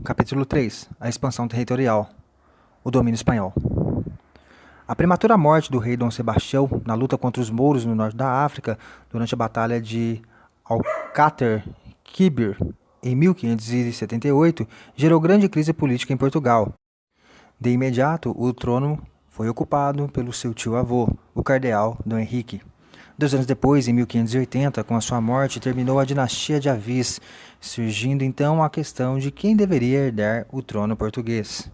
Capítulo 3. A expansão territorial. O domínio espanhol. A prematura morte do rei Dom Sebastião na luta contra os mouros no norte da África durante a Batalha de Alcácer Quibir em 1578 gerou grande crise política em Portugal. De imediato, o trono foi ocupado pelo seu tio-avô, o cardeal Dom Henrique. 2 anos depois, em 1580, com a sua morte, terminou a dinastia de Avis, surgindo então a questão de quem deveria herdar o trono português.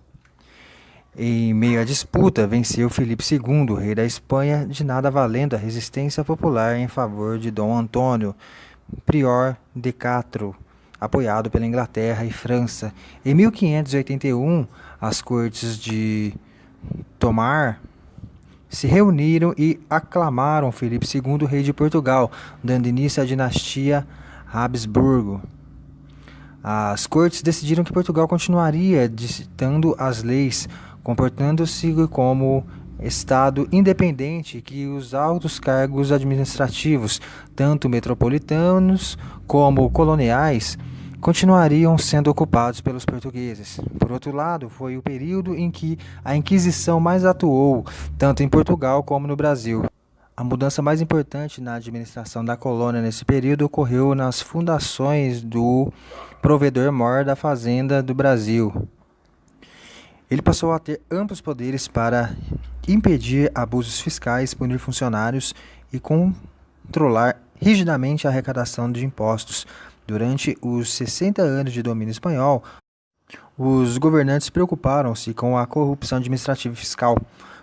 Em meio à disputa, venceu Filipe II, rei da Espanha, de nada valendo a resistência popular em favor de Dom Antônio, prior de Castro, apoiado pela Inglaterra e França. Em 1581, as cortes de Tomar se reuniram e aclamaram Filipe II, rei de Portugal, dando início à dinastia Habsburgo. As cortes decidiram que Portugal continuaria ditando as leis, comportando-se como Estado independente, que os altos cargos administrativos, tanto metropolitanos como coloniais, continuariam sendo ocupados pelos portugueses. Por outro lado, foi o período em que a Inquisição mais atuou, tanto em Portugal como no Brasil. A mudança mais importante na administração da colônia nesse período ocorreu nas fundações do provedor-mor da Fazenda do Brasil. Ele passou a ter amplos poderes para impedir abusos fiscais, punir funcionários e controlar rigidamente a arrecadação de impostos. Durante os 60 anos de domínio espanhol, os governantes preocuparam-se com a corrupção administrativa e fiscal,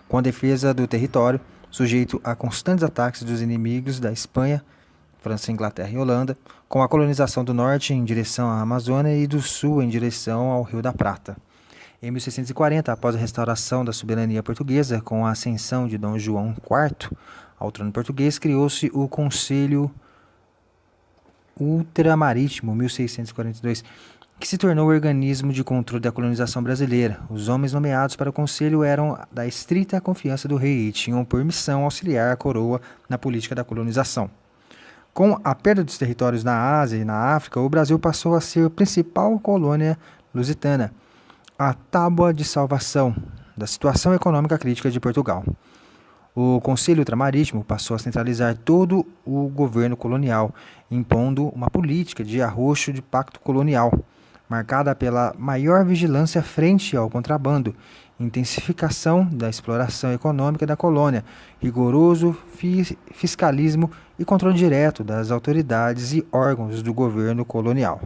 com a defesa do território, sujeito a constantes ataques dos inimigos da Espanha, França, Inglaterra e Holanda, com a colonização do norte em direção à Amazônia e do sul em direção ao Rio da Prata. Em 1640, após a restauração da soberania portuguesa, com a ascensão de Dom João IV ao trono português, criou-se o Conselho Ultramarítimo, 1642, que se tornou o organismo de controle da colonização brasileira. Os homens nomeados para o conselho eram da estrita confiança do rei e tinham por missão auxiliar a coroa na política da colonização. Com a perda dos territórios na Ásia e na África, o Brasil passou a ser a principal colônia lusitana, a tábua de salvação da situação econômica crítica de Portugal. O Conselho Ultramarítimo passou a centralizar todo o governo colonial, impondo uma política de arrocho de pacto colonial, marcada pela maior vigilância frente ao contrabando, intensificação da exploração econômica da colônia, rigoroso fiscalismo e controle direto das autoridades e órgãos do governo colonial.